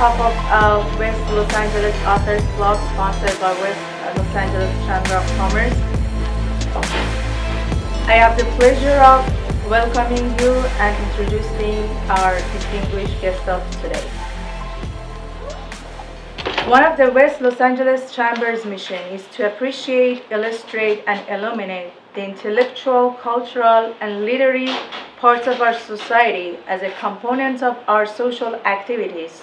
behalf of West Los Angeles Authors Club, sponsored by West Los Angeles Chamber of Commerce, I have the pleasure of welcoming you and introducing our distinguished guest of today. One of the West Los Angeles Chamber's mission is to appreciate, illustrate, and illuminate the intellectual, cultural, and literary parts of our society as a component of our social activities.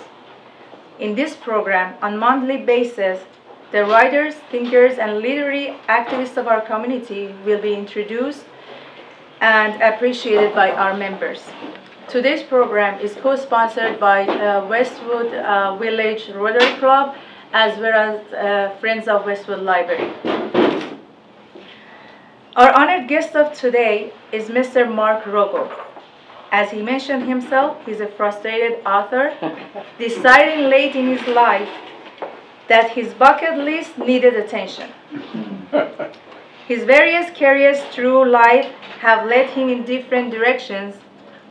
In this program, on a monthly basis, the writers, thinkers, and literary activists of our community will be introduced and appreciated by our members. Today's program is co-sponsored by Westwood Village Rotary Club as well as Friends of Westwood Library. Our honored guest of today is Mr. Mark Rogo. As he mentioned himself, he's a frustrated author, deciding late in his life that his bucket list needed attention. His various careers through life have led him in different directions,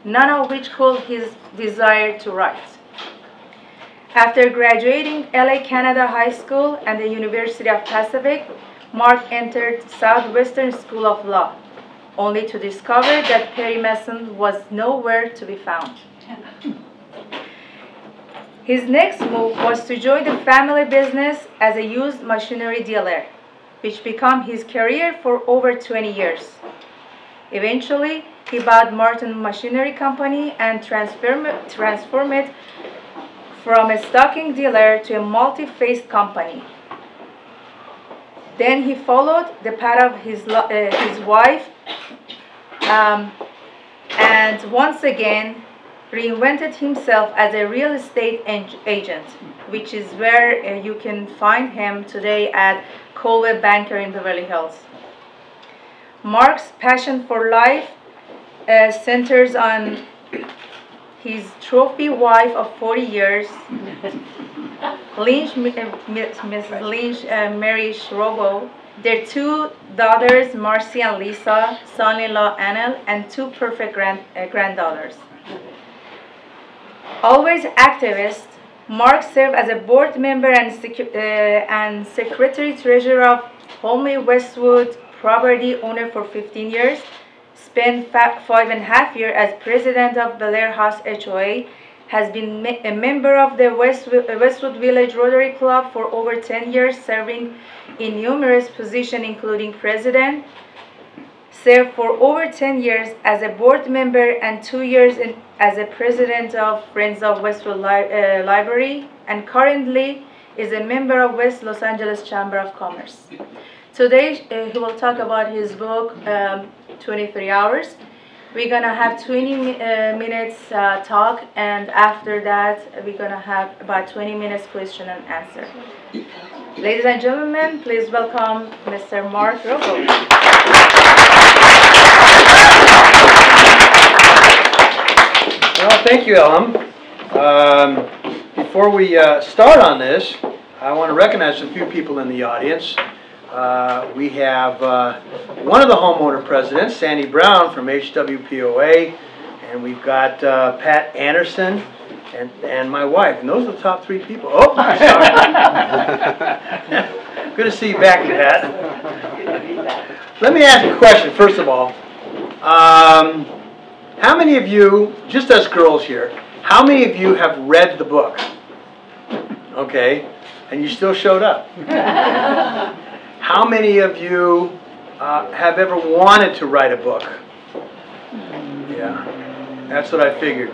none of which cooled his desire to write. After graduating LA Canada High School and the University of Pacific, Mark entered Southwestern School of Law, only to discover that Perry Mason was nowhere to be found. His next move was to join the family business as a used machinery dealer, which became his career for over 20 years. Eventually, he bought Martin Machinery Company and transformed it from a stocking dealer to a multi-faced company. Then he followed the path of his wife and once again reinvented himself as a real estate agent, which is where you can find him today at Coldwell Banker in Beverly Hills. Mark's passion for life centers on his trophy wife of 40 years, Mrs. Lynch Mary Rogo, their two daughters, Marcy and Lisa, son-in-law Anel, and two perfect granddaughters. Always activist, Mark served as a board member and secretary-treasurer of Homely Westwood Property owner for 15 years, spent 5.5 years as president of Bel Air House HOA, has been a member of the Westwood Village Rotary Club for over 10 years, serving in numerous positions including president, served for over 10 years as a board member and 2 years as a president of Friends of Westwood Library, and currently is a member of West Los Angeles Chamber of Commerce. Today he will talk about his book, 23 Hours. We're going to have 20 minutes talk, and after that we're going to have about 20 minutes question and answer. Ladies and gentlemen, please welcome Mr. Mark Rogo. Well, thank you, Ellen. Before we start on this, I want to recognize a few people in the audience. We have one of the homeowner presidents, Sandy Brown from HWPOA, and we've got Pat Anderson and my wife, and those are the top three people. Oh, sorry. Good to see you back, Pat. Let me ask you a question, first of all. How many of you, just us girls here, how many of you have read the book? Okay, and you still showed up. How many of you have ever wanted to write a book? Yeah, that's what I figured.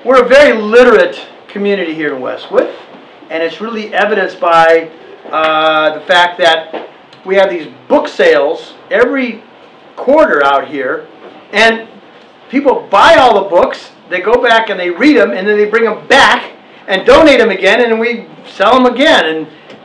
We're a very literate community here in Westwood, and it's really evidenced by the fact that we have these book sales every quarter out here, and people buy all the books, they go back and they read them, and then they bring them back and donate them again, and we sell them again.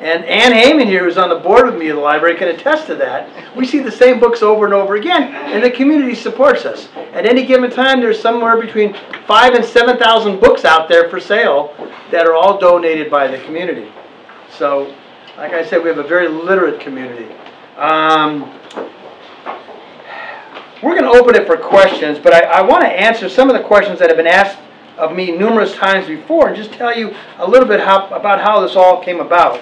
And Ann Heyman here, who's on the board with me of the library, can attest to that. We see the same books over and over again, and the community supports us. At any given time, there's somewhere between 5,000 and 7,000 books out there for sale that are all donated by the community. So, like I said, we have a very literate community. We're going to open it for questions, but I want to answer some of the questions that have been asked of me numerous times before and just tell you a little bit about how this all came about.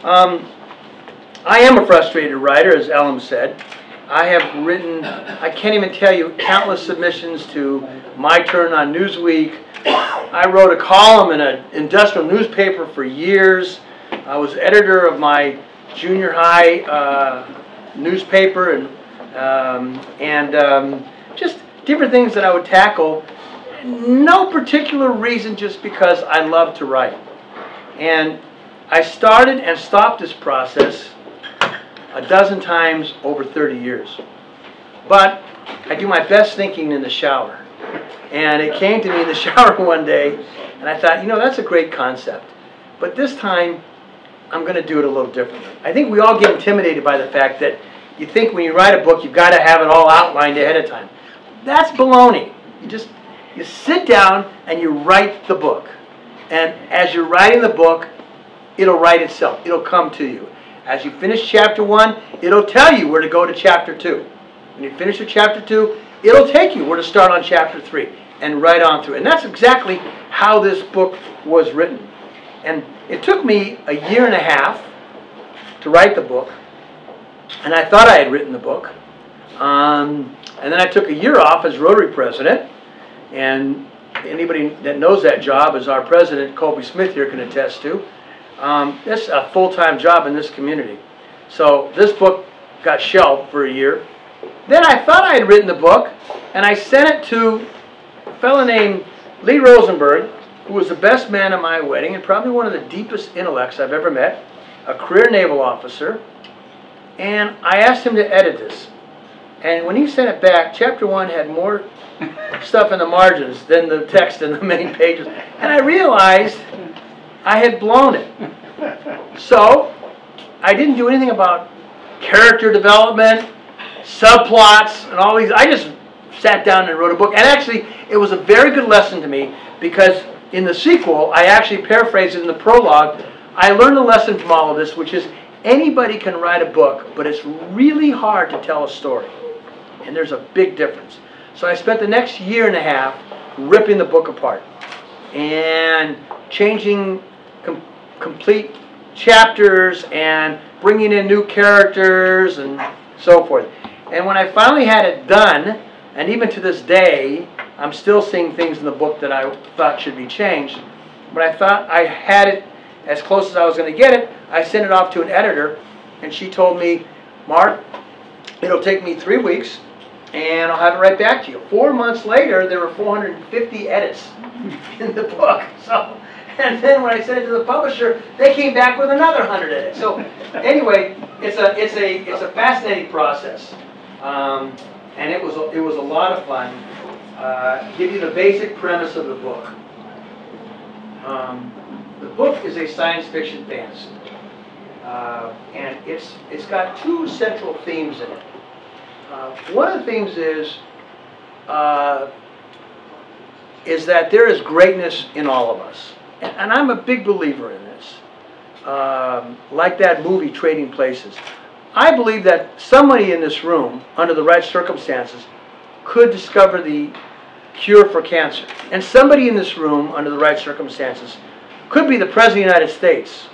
I am a frustrated writer, as Ellen said. I have written, I can't even tell you, countless submissions to My Turn on Newsweek. I wrote a column in an industrial newspaper for years. I was editor of my junior high newspaper and just different things that I would tackle. No particular reason, just because I love to write. And I started and stopped this process a dozen times over 30 years. But I do my best thinking in the shower. And it came to me in the shower one day, and I thought, you know, that's a great concept. But this time, I'm going to do it a little differently. I think we all get intimidated by the fact that you think when you write a book, you've got to have it all outlined ahead of time. That's baloney. You sit down and you write the book. And as you're writing the book, it'll write itself. It'll come to you. As you finish chapter 1, it'll tell you where to go to chapter 2. When you finish with chapter 2, it'll take you where to start on chapter 3 and right on through. And that's exactly how this book was written. And it took me a year and a half to write the book. And I thought I had written the book. And then I took a year off as Rotary president. And anybody that knows that job, as our president, Colby Smith here, can attest to. It's a full-time job in this community. So this book got shelved for a year. Then I thought I had written the book, and I sent it to a fellow named Lee Rosenberg, who was the best man at my wedding and probably one of the deepest intellects I've ever met, a career naval officer. And I asked him to edit this. And when he sent it back, chapter 1 had more stuff in the margins than the text in the main pages. And I realized I had blown it. So I didn't do anything about character development, subplots, and all these. I just sat down and wrote a book. And actually, it was a very good lesson to me, because in the sequel, I actually paraphrased it in the prologue. I learned a lesson from all of this, which is anybody can write a book, but it's really hard to tell a story. And there's a big difference. So I spent the next year and a half ripping the book apart and changing complete chapters and bringing in new characters and so forth. And when I finally had it done, and even to this day, I'm still seeing things in the book that I thought should be changed. But I thought I had it as close as I was going to get it. I sent it off to an editor, and she told me, Mark, it'll take me 3 weeks, and I'll have it right back to you. 4 months later, there were 450 edits in the book. So, and then when I sent it to the publisher, they came back with another 100 edits. So anyway, it's a fascinating process, and it was a lot of fun. Give you the basic premise of the book. The book is a science fiction fantasy, and it's got 2 central themes in it. One of the themes is that there is greatness in all of us, and I'm a big believer in this. Like that movie, Trading Places. I believe that somebody in this room, under the right circumstances, could discover the cure for cancer. And somebody in this room, under the right circumstances, could be the President of the United States.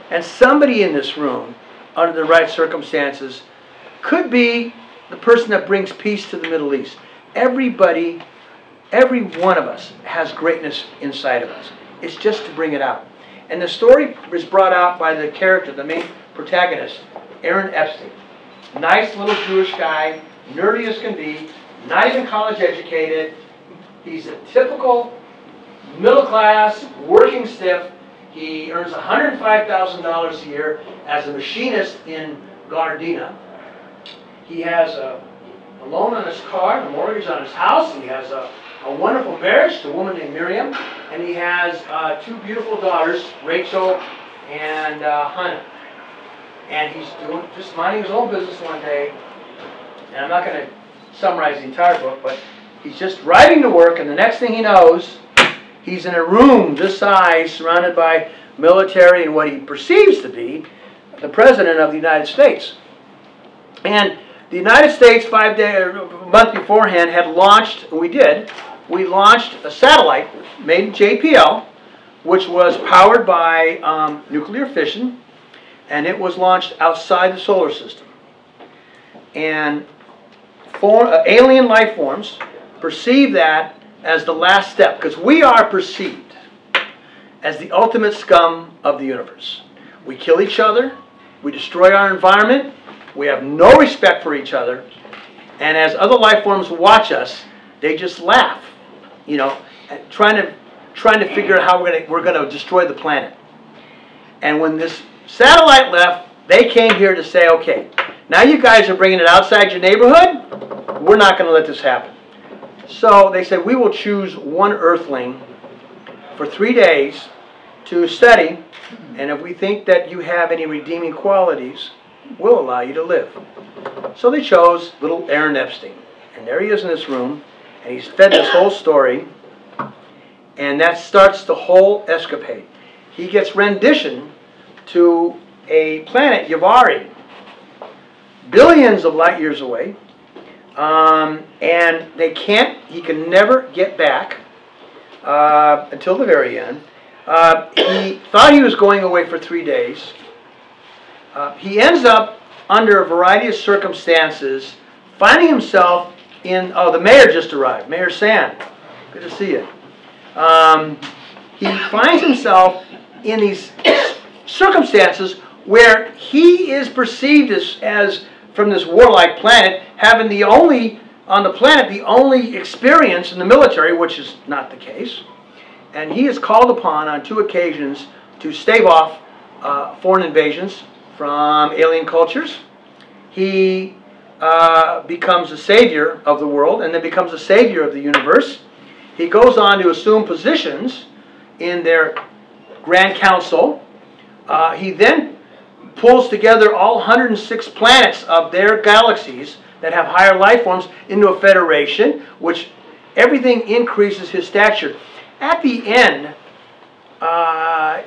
And somebody in this room, under the right circumstances, could be the person that brings peace to the Middle East. Everybody, every one of us has greatness inside of us. It's just to bring it out. And the story was brought out by the character, the main protagonist, Aaron Epstein. Nice little Jewish guy, nerdy as can be, not even college educated. He's a typical middle class, working stiff. He earns $105,000 a year as a machinist in Gardena. He has a loan on his car, a mortgage on his house. He has a wonderful marriage to a woman named Miriam. And he has 2 beautiful daughters, Rachel and Hannah. And he's just minding his own business one day. And I'm not going to summarize the entire book, but he's just driving to work, and the next thing he knows, he's in a room this size, surrounded by military and what he perceives to be the President of the United States. And the United States, a month beforehand, had launched, and we did, we launched a satellite made in JPL, which was powered by nuclear fission, and it was launched outside the solar system. And alien life forms perceive that as the last step, because we are perceived as the ultimate scum of the universe. We kill each other, we destroy our environment, we have no respect for each other, and as other life forms watch us, they just laugh, you know, trying to figure out how we're going to destroy the planet. And when this satellite left, they came here to say, okay, now you guys are bringing it outside your neighborhood, we're not going to let this happen. So they said, we will choose one Earthling for 3 days to study, and if we think that you have any redeeming qualities, we'll allow you to live. So they chose little Aaron Epstein. And there he is in this room, and he's fed this whole story, and that starts the whole escapade. He gets rendition to a planet, Yavari, billions of light years away, and he can never get back until the very end. He thought he was going away for 3 days. He ends up, under a variety of circumstances, finding himself in, oh, the mayor just arrived, Mayor Sand. Good to see you. He finds himself in these circumstances where he is perceived as from this warlike planet, having the only experience in the military, which is not the case. And he is called upon on 2 occasions to stave off foreign invasions from alien cultures. He becomes a savior of the world, and then becomes a savior of the universe. He goes on to assume positions in their Grand Council. He then pulls together all 106 planets of their galaxies that have higher life forms into a federation, which everything increases his stature. At the end,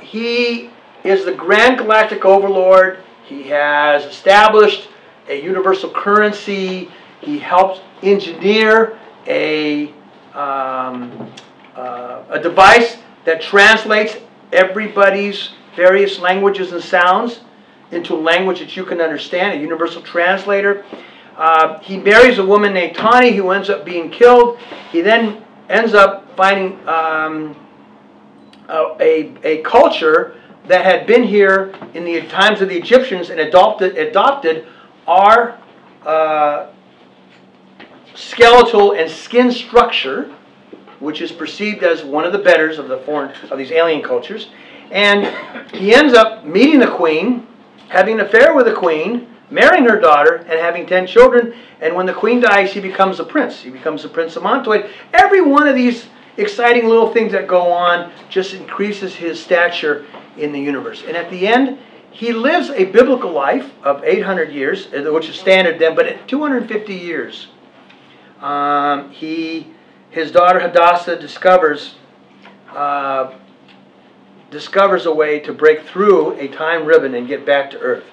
he is the Grand Galactic Overlord. He has established a universal currency. He helped engineer a device that translates everybody's various languages and sounds into a language that you can understand, a universal translator. He marries a woman named Tani who ends up being killed. He then ends up finding a culture that had been here in the times of the Egyptians and adopted our skeletal and skin structure, which is perceived as one of the betters of these alien cultures. And he ends up meeting the queen, having an affair with the queen, marrying her daughter, and having 10 children. And when the queen dies, he becomes a prince. He becomes the Prince of Montoid. Every one of these exciting little things that go on just increases his stature in the universe. And at the end, he lives a biblical life of 800 years, which is standard then, but at 250 years, his daughter Hadassah discovers a way to break through a time ribbon and get back to Earth.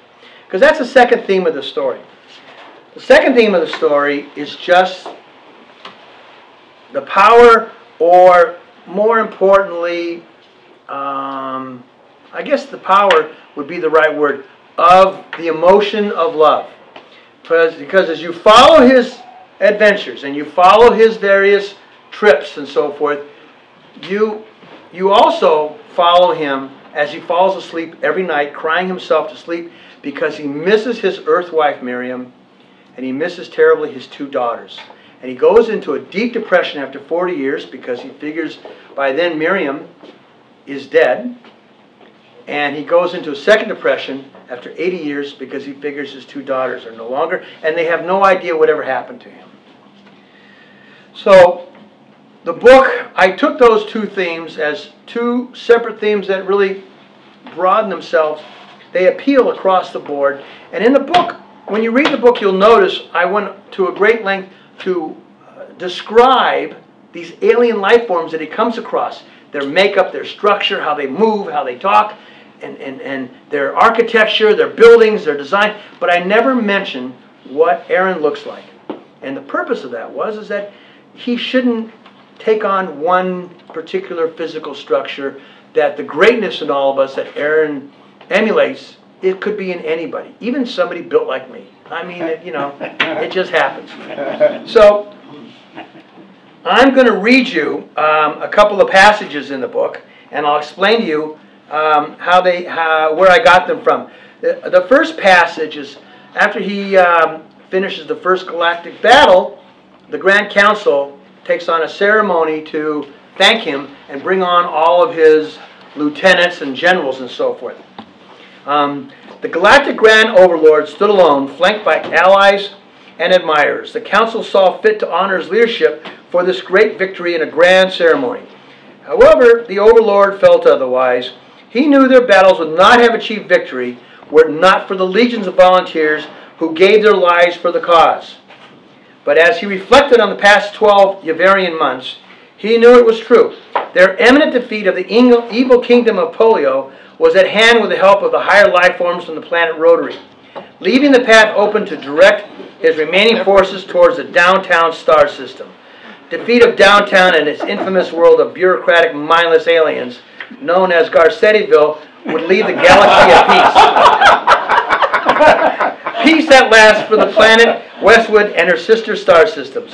Because that's the second theme of the story. The second theme of the story is just the power, or more importantly, I guess the power would be the right word, of the emotion of love. Because as you follow his adventures and you follow his various trips and so forth, you also follow him as he falls asleep every night, crying himself to sleep because he misses his earth wife Miriam, and he misses terribly his 2 daughters. And he goes into a deep depression after 40 years because he figures by then Miriam is dead. And he goes into a second depression after 80 years because he figures his 2 daughters are no longer, and they have no idea whatever happened to him. So the book, I took those 2 themes as 2 separate themes that really broaden themselves. They appeal across the board. And in the book, when you read the book, you'll notice I went to a great length to describe these alien life forms that he comes across. Their makeup, their structure, how they move, how they talk, and their architecture, their buildings, their design. But I never mentioned what Aaron looks like. And the purpose of that is that he shouldn't take on one particular physical structure, that the greatness in all of us that Aaron emulates, it could be in anybody, even somebody built like me. I mean, it just happens. So I'm going to read you a couple of passages in the book, and I'll explain to you where I got them from. The first passage is after he finishes the first galactic battle, the Grand Council takes on a ceremony to thank him and bring on all of his lieutenants and generals and so forth. The Galactic Grand Overlord stood alone, flanked by allies and admirers. The Council saw fit to honor his leadership for this great victory in a grand ceremony. However, the Overlord felt otherwise. He knew their battles would not have achieved victory were it not for the legions of volunteers who gave their lives for the cause. But as he reflected on the past 12 Yaverian months, he knew it was true. Their imminent defeat of the evil kingdom of polio was at hand with the help of the higher life forms from the planet Rotary, leaving the path open to direct his remaining forces towards the downtown star system. Defeat of downtown and its infamous world of bureaucratic, mindless aliens, known as Garcettiville, would leave the galaxy at peace. Peace at last for the planet Westwood and her sister star systems.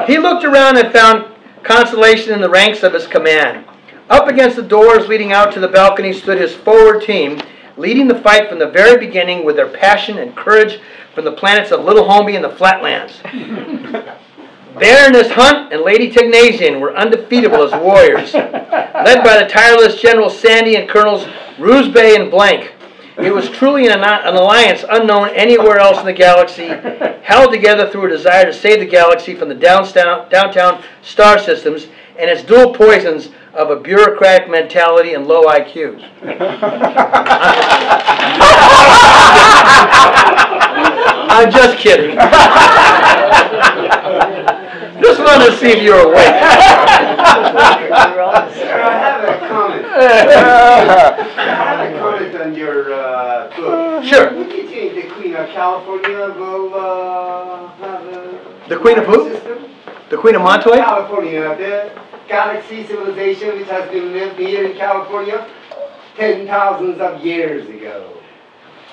He looked around and found consolation in the ranks of his command. Up against the doors leading out to the balcony stood his forward team, leading the fight from the very beginning with their passion and courage from the planets of Little Homie and the Flatlands. Baroness Hunt and Lady Tignasian were undefeatable as warriors, led by the tireless General Sandy and Colonels Roosbay and Blank. It was truly an alliance unknown anywhere else in the galaxy, held together through a desire to save the galaxy from the downtown star systems and its dual poisons of a bureaucratic mentality and low IQs. I'm just kidding. Just wanted to see if you're awake. Sir, I have a comment. I have a comment on your book. Sure. What do you think the Queen of California will have The Queen of who? system? The Queen of Montoy? California, the galaxy civilization which has been lived here in California 10,000s of years ago.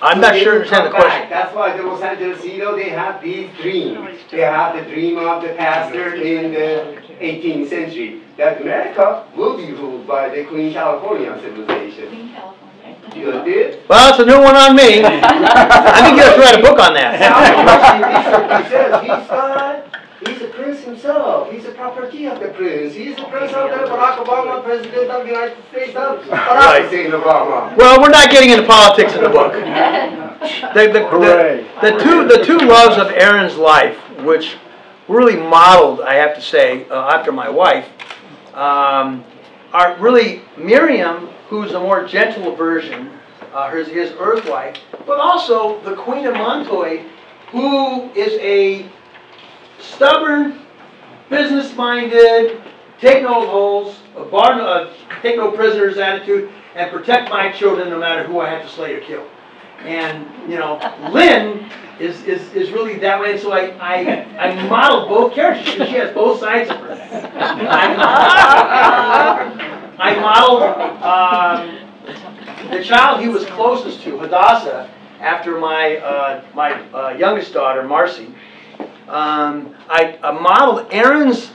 I'm not sure I understand the question. That's why the Los Angeles, they have these dreams. They have the dream of the pastor in the 18th century that America will be ruled by the Queen California civilization. You did? Well, it's a new one on me. I think you have to write a book on that. He says he's a prince himself. He's a property of the prince. He's the prince of the Barack Obama, president of the United States of Barack Hussein Obama. Well, we're not getting into politics in the book. The two loves of Aaron's life, which really modeled, I have to say, after my wife, are really Miriam, who's a more gentle version, his earth wife, but also the Queen of Montoy, who is a stubborn, business-minded, take no holes, take no prisoners attitude, and protect my children no matter who I have to slay or kill. And Lynn is really that way. And so I modeled both characters because she has both sides of her. I modeled the child he was closest to, Hadassah, after my youngest daughter, Marcy. I modeled Aaron's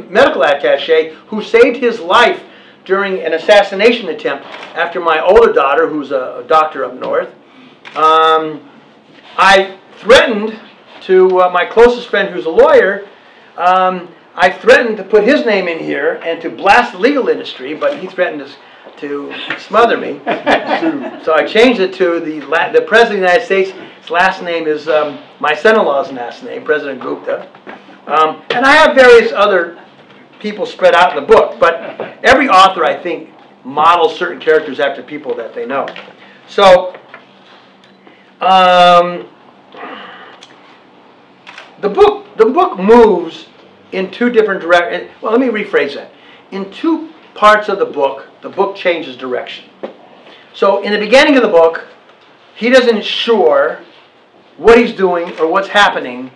medical attaché, who saved his life during an assassination attempt after my older daughter, who's a doctor up north. I threatened to my closest friend, who's a lawyer, I threatened to put his name in here and to blast the legal industry, but he threatened to smother me. So I changed it to the President of the United States. His last name is my son-in-law's last name, President Gupta. And I have various other people spread out in the book, but every author, I think, models certain characters after people that they know. So the book moves in two different directions. Well, let me rephrase that. In two parts of the book changes direction. So in the beginning of the book, he doesn't sure what he's doing or what's happening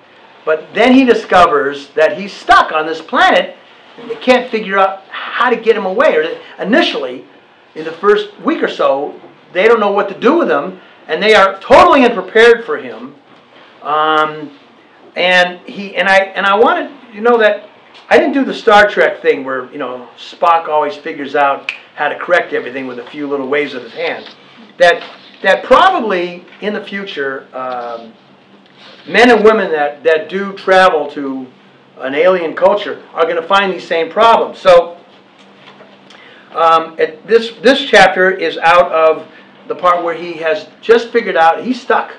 But then he discovers that he's stuck on this planet and they can't figure out how to get him away. Or initially, in the first week or so, they don't know what to do with him, and they are totally unprepared for him. And I wanted, you know, that I didn't do the Star Trek thing where, you know, Spock always figures out how to correct everything with a few little waves of his hand. That probably in the future, men and women that do travel to an alien culture are going to find these same problems. So this chapter is out of the part where he has just figured out he's stuck,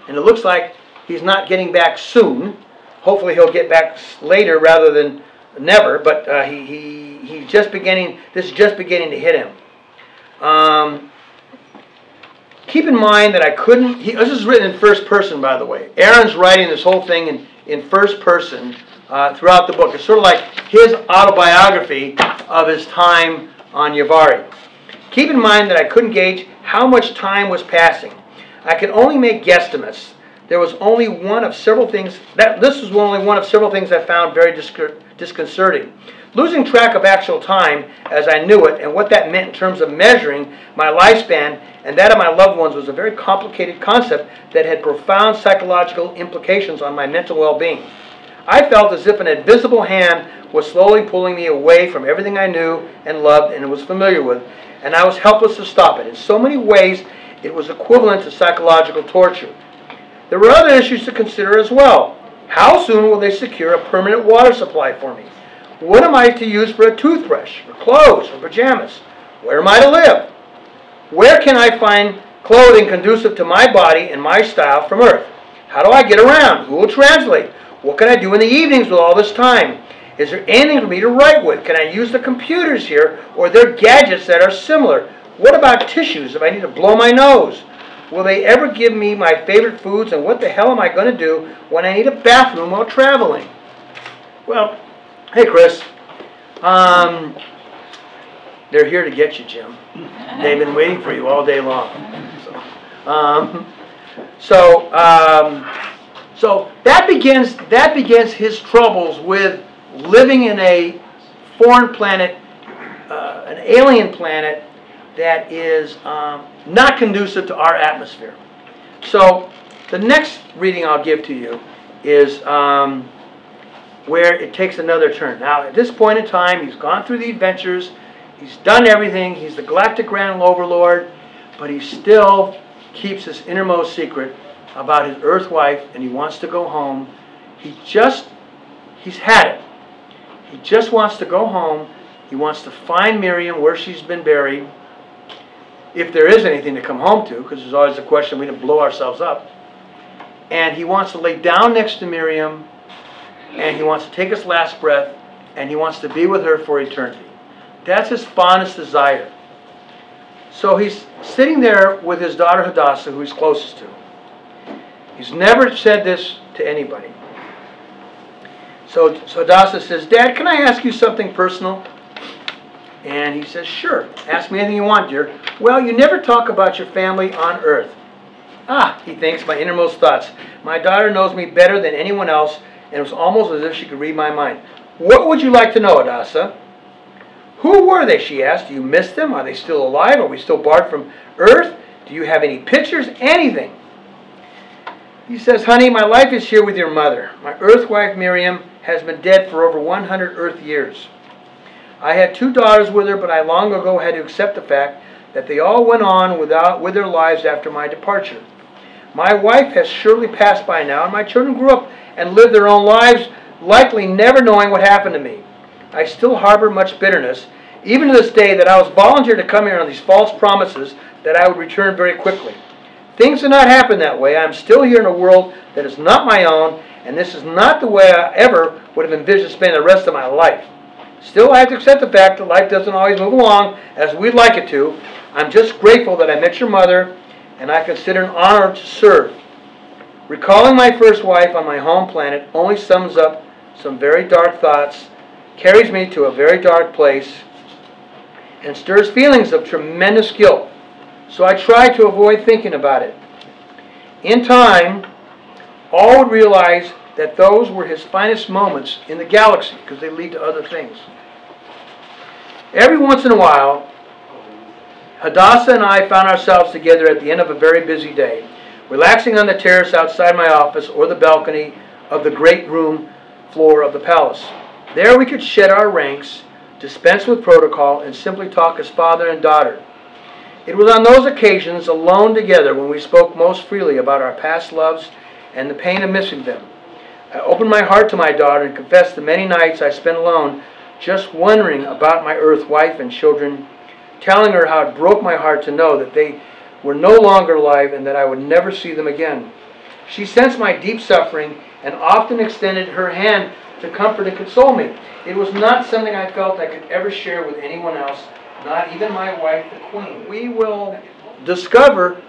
and it looks like he's not getting back soon. Hopefully he'll get back later rather than never, but he's just beginning. This is just beginning to hit him. Keep in mind that I couldn't. This is written in first person, by the way. Aaron's writing this whole thing in first person throughout the book. It's sort of like his autobiography of his time on Yavarii. Keep in mind that I couldn't gauge how much time was passing. I could only make guesstimates. There was only one of several things. This was only one of several things I found very disconcerting. Losing track of actual time as I knew it and what that meant in terms of measuring my lifespan and that of my loved ones was a very complicated concept that had profound psychological implications on my mental well-being. I felt as if an invisible hand was slowly pulling me away from everything I knew and loved and was familiar with, and I was helpless to stop it. In so many ways, it was equivalent to psychological torture. There were other issues to consider as well. How soon will they secure a permanent water supply for me? What am I to use for a toothbrush, or clothes, or pajamas? Where am I to live? Where can I find clothing conducive to my body and my style from Earth? How do I get around? Who will translate? What can I do in the evenings with all this time? Is there anything for me to write with? Can I use the computers here, or are there gadgets that are similar? What about tissues if I need to blow my nose? Will they ever give me my favorite foods, and what the hell am I going to do when I need a bathroom while traveling? Well, hey, Chris. They're here to get you, Jim. They've been waiting for you all day long. So that begins his troubles with living in a foreign planet, an alien planet that is not conducive to our atmosphere. So the next reading I'll give to you is where it takes another turn. Now, at this point in time, he's gone through the adventures, he's done everything, he's the Galactic Grand Overlord, but he still keeps his innermost secret about his Earth wife, and he wants to go home. He's had it. He just wants to go home. He wants to find Miriam where she's been buried, if there is anything to come home to, because there's always the question, we didn't blow ourselves up. And he wants to lay down next to Miriam, and he wants to take his last breath, and he wants to be with her for eternity. That's his fondest desire. So he's sitting there with his daughter Hadassah, who he's closest to. He's never said this to anybody. So Hadassah says, Dad, can I ask you something personal? And he says, sure, ask me anything you want, dear. Well, you never talk about your family on Earth. Ah, he thinks, my innermost thoughts. My daughter knows me better than anyone else, and it was almost as if she could read my mind. What would you like to know, Hadassah? Who were they, she asked. Do you miss them? Are they still alive? Are we still barred from Earth? Do you have any pictures? Anything. He says, honey, my life is here with your mother. My Earth wife, Miriam, has been dead for over 100 Earth years. I had 2 daughters with her, but I long ago had to accept the fact that they all went on with their lives after my departure. My wife has surely passed by now, and my children grew up and lived their own lives, likely never knowing what happened to me. I still harbor much bitterness, even to this day, that I was volunteered to come here on these false promises that I would return very quickly. Things did not happen that way. I'm still here in a world that is not my own, and this is not the way I ever would have envisioned spending the rest of my life. Still, I have to accept the fact that life doesn't always move along as we'd like it to. I'm just grateful that I met your mother, and I consider it an honor to serve. Recalling my first wife on my home planet only sums up some very dark thoughts, carries me to a very dark place, and stirs feelings of tremendous guilt. So I try to avoid thinking about it. In time, all would realize that those were his finest moments in the galaxy, because they lead to other things. Every once in a while, Hadassah and I found ourselves together at the end of a very busy day, relaxing on the terrace outside my office or the balcony of the great room floor of the palace. There we could shed our ranks, dispense with protocol, and simply talk as father and daughter. It was on those occasions, alone together, when we spoke most freely about our past loves and the pain of missing them. I opened my heart to my daughter and confessed the many nights I spent alone, just wondering about my earth wife and children, telling her how it broke my heart to know that they were no longer alive and that I would never see them again. She sensed my deep suffering and often extended her hand to comfort and console me. It was not something I felt I could ever share with anyone else, not even my wife, the Queen. We will discover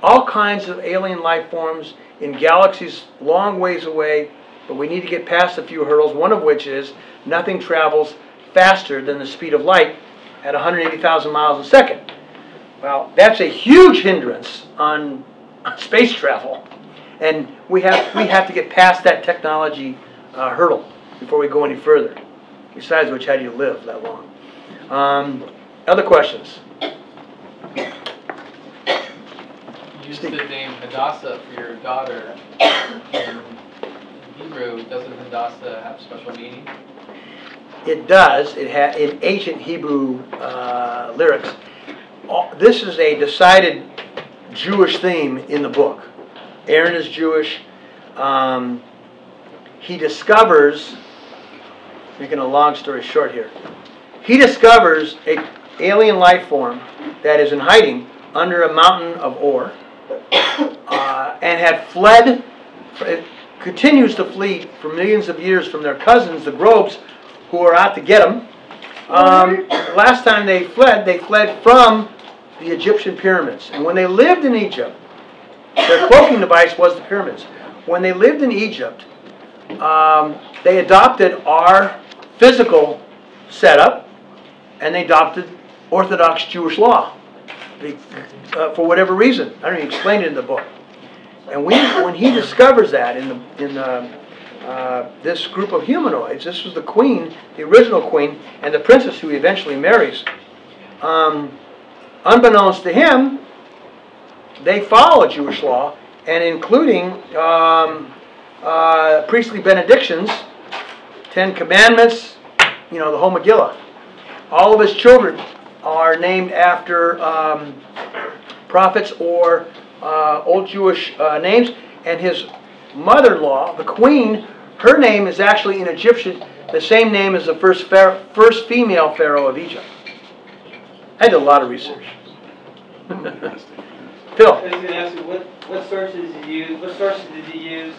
all kinds of alien life forms in galaxies long ways away, but we need to get past a few hurdles, one of which is nothing travels faster than the speed of light at 180,000 miles a second. Well, that's a huge hindrance on space travel, and we have to get past that technology hurdle before we go any further. Besides which, how do you live that long? Other questions? You used the name Hadassah for your daughter. In Hebrew, doesn't Hadassah have special meaning? It does. It in ancient Hebrew lyrics. This is a decided Jewish theme in the book. Aaron is Jewish. He discovers, making a long story short here, he discovers an alien life form that is in hiding under a mountain of ore and had fled, continues to flee for millions of years from their cousins, the Grobes, who are out to get them. Last time they fled from the Egyptian pyramids. And when they lived in Egypt, their cloaking device was the pyramids. When they lived in Egypt, they adopted our physical setup, and they adopted Orthodox Jewish law for whatever reason. I don't even explain it in the book. And when he discovers that in this group of humanoids, this was the queen, the original queen, and the princess who he eventually marries. Unbeknownst to him, they follow Jewish law, and including priestly benedictions, 10 Commandments, the whole Megillah. All of his children are named after prophets or old Jewish names, and his mother-in-law, the queen, her name is actually in Egyptian the same name as the first female pharaoh of Egypt. I did a lot of research. Phil. I was going to ask you, what sources did you use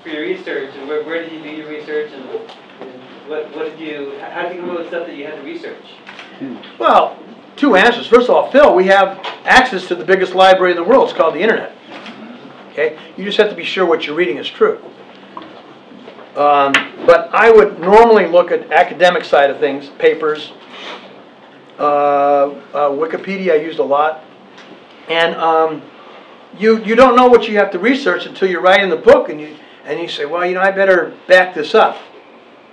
for your research, and where did you do your research, and how did you come up with stuff that you had to research? Well, two answers. First of all, Phil, we have access to the biggest library in the world. It's called the Internet. Okay, you just have to be sure what you're reading is true. But I would normally look at academic side of things, papers, Wikipedia I used a lot, and you don't know what you have to research until you're writing the book, and you say, well, I better back this up,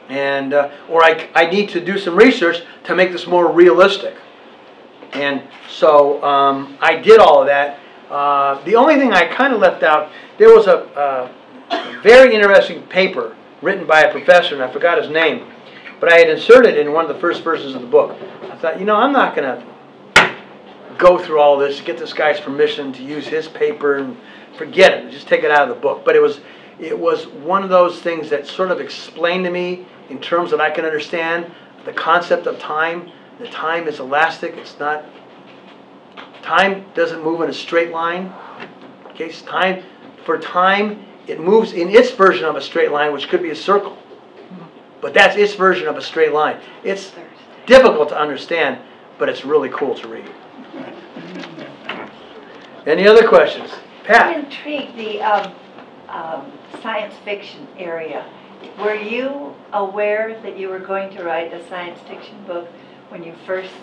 and or I need to do some research to make this more realistic, and so I did all of that. The only thing I kind of left out, there was a very interesting paper written by a professor, and I forgot his name, but I had inserted in one of the first verses of the book. I thought, I'm not going to go through all this, get this guy's permission to use his paper, and forget it, just take it out of the book. But it was one of those things that sort of explained to me in terms that I can understand the concept of time. The time is elastic. It's not, time doesn't move in a straight line. Okay, time, it moves in its version of a straight line, which could be a circle. But that's its version of a straight line. It's difficult to understand, but it's really cool to read. Any other questions? Pat? I'm intrigued, the science fiction area. Were you aware that you were going to write a science fiction book when you first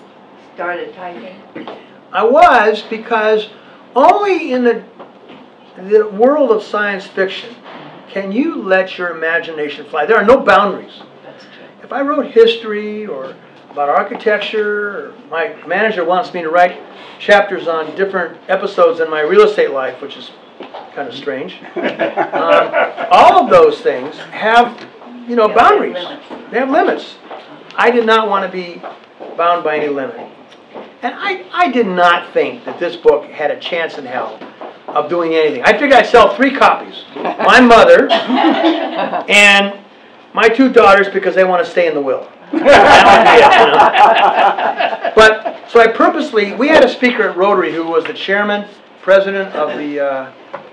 started typing? I was, because only in the world of science fiction can you let your imagination fly? There are no boundaries. That's true. If I wrote history or about architecture, or my manager wants me to write chapters on different episodes in my real estate life, which is kind of strange. All of those things have, boundaries. They have limits. I did not want to be bound by any limit. And I did not think that this book had a chance in hell of doing anything. I figured I'd sell 3 copies. My mother and my 2 daughters because they want to stay in the will. But, so I purposely, we had a speaker at Rotary who was the chairman, president of the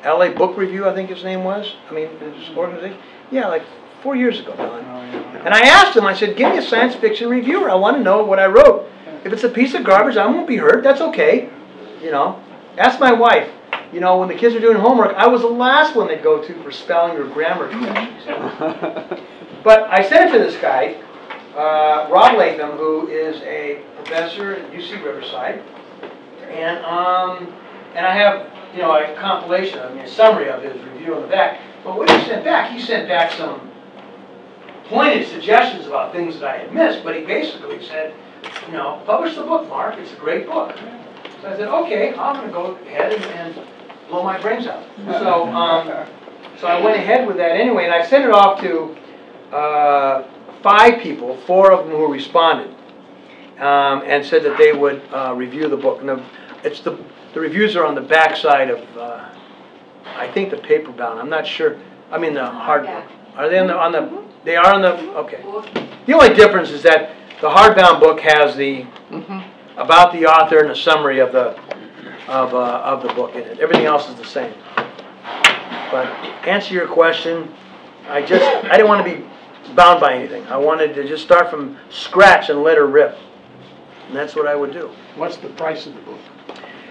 LA Book Review, I think his name was. His organization. Yeah, like 4 years ago. And I asked him, I said, give me a science fiction reviewer. I want to know what I wrote. If it's a piece of garbage, I won't be hurt. That's okay. Ask my wife. When the kids are doing homework, I was the last one they'd go to for spelling or grammar corrections. But I sent it to this guy, Rob Latham, who is a professor at UC Riverside, and I have a compilation, a summary of his review on the back. But what he sent back some pointed suggestions about things that I had missed. But he basically said, publish the book, Mark. It's a great book. So I said, okay, I'm going to go ahead and blow my brains out. So I went ahead with that anyway, and I sent it off to 5 people, 4 of them who responded, and said that they would review the book. And the reviews are on the back side of, I think, the paperbound. I'm not sure. The hardbook. Are they on the? They are on the. Okay. The only difference is that the hardbound book has the about the author and a summary of the book in it. Everything else is the same. But answer your question, I didn't want to be bound by anything. I wanted to just start from scratch and let her rip. And that's what I would do. What's the price of the book?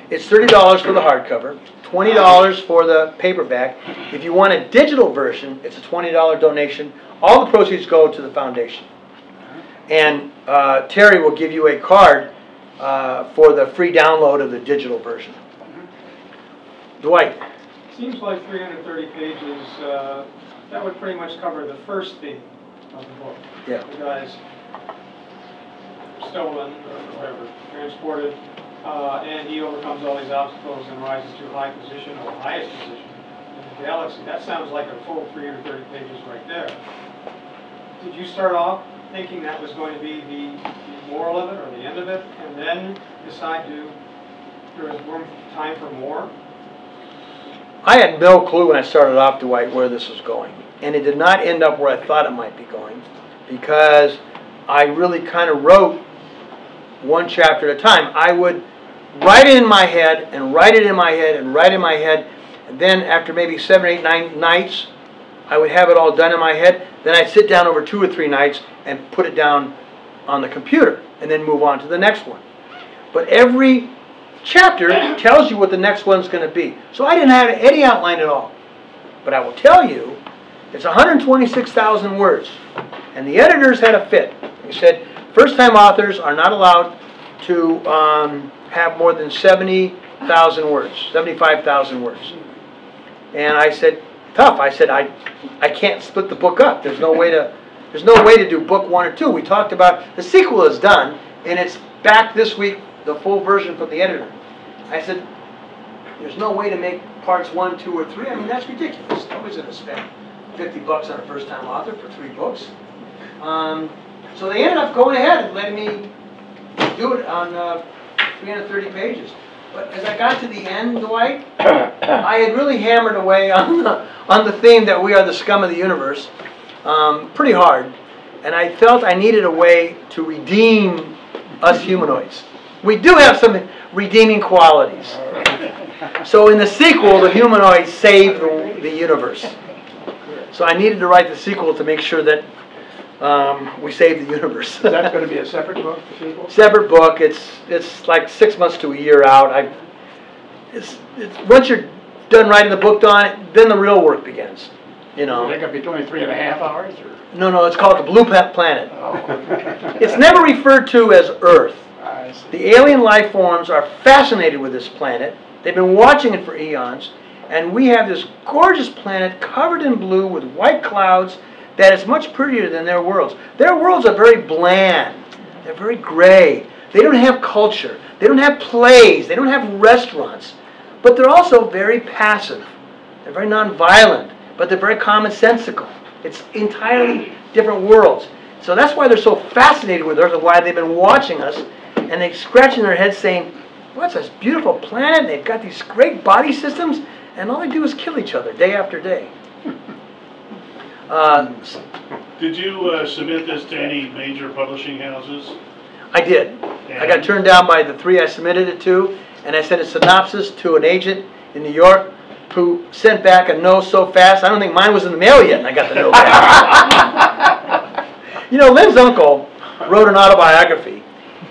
It's $30 for the hardcover, $20 for the paperback. If you want a digital version, it's a $20 donation. All the proceeds go to the foundation. And Terry will give you a card for the free download of the digital version. Dwight. Seems like 330 pages, that would pretty much cover the first theme of the book. Yeah. The guy's stolen or whatever, transported, and he overcomes all these obstacles and rises to a high position, or the highest position in the galaxy. That sounds like a full 330 pages right there. Did you start off thinking that was going to be the moral of it or the end of it, and then decide there was time for more? I had no clue when I started off, Dwight, where this was going. And it did not end up where I thought it might be going, because I really kind of wrote one chapter at a time. I would write it in my head, and write it in my head, and write it in my head, and then after maybe 7 or 8 nights, I would have it all done in my head. Then I'd sit down over 2 or 3 nights and put it down on the computer, and then move on to the next one. But every chapter tells you what the next one's going to be. So I didn't have any outline at all. But I will tell you, it's 126,000 words. And the editors had a fit. They said, first-time authors are not allowed to have more than 70,000 words, 75,000 words. And I said, tough. I said, I can't split the book up. There's no way to do book 1 or 2. We talked about the sequel is done, and it's back this week, the full version from the editor. I said, there's no way to make parts 1, 2, or 3. That's ridiculous. Nobody's going to spend $50 on a first-time author for 3 books. So they ended up going ahead and letting me do it on 330 pages. But as I got to the end, Dwight, I had really hammered away on the theme that we are the scum of the universe pretty hard. And I felt I needed a way to redeem us humanoids. We do have some redeeming qualities. So in the sequel, the humanoids save the universe. So I needed to write the sequel to make sure that we save the universe. Is that going to be a separate book, the sequel? Separate book. It's like 6 months to a year out. Once you're done writing the book, then the real work begins. Is it going to be 23.5 hours? Or? No, it's called The Blue Planet. Oh. It's never referred to as Earth. I see. The alien life forms are fascinated with this planet. They've been watching it for eons, And we have this gorgeous planet covered in blue with white clouds that is much prettier than their worlds. Their worlds are very bland. They're very gray. They don't have culture. They don't have plays. They don't have restaurants. But they're also very passive. They're very nonviolent, but they're very commonsensical. It's entirely different worlds. So that's why they're so fascinated with Earth and why they've been watching us. And they're scratching their heads saying, what's this beautiful planet? They've got these great body systems, and all they do is kill each other day after day. Did you submit this to any major publishing houses? I did. I got turned down by the 3 I submitted it to, and I sent a synopsis to an agent in New York who sent back a no so fast. I don't think mine was in the mail yet, and I got the no back. You know, Lynn's uncle wrote an autobiography,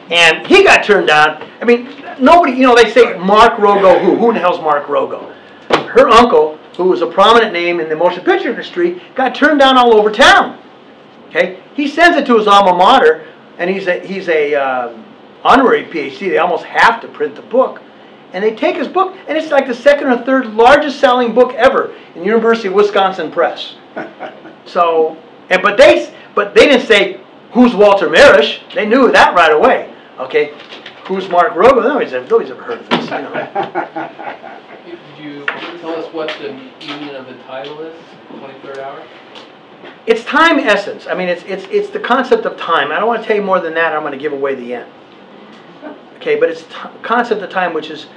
and he got turned down. I mean, nobody, you know, they say Mark Rogo, who? Who in the hell's Mark Rogo? Her uncle, who was a prominent name in the motion picture industry, got turned down all over town. Okay? He sends it to his alma mater, and he's a honorary PhD. They almost have to print the book. And they take his book, and it's like the second or third largest selling book ever in University of Wisconsin Press. So, but they didn't say, who's Walter Marish? They knew that right away. Okay, who's Mark Rogo? Nobody's ever heard of this. You know. Did you tell us what the meaning of the title is? 23rd Hour? It's time essence. I mean, it's the concept of time. I don't want to tell you more than that, or I'm going to give away the end. Okay, but it's concept of time, which is,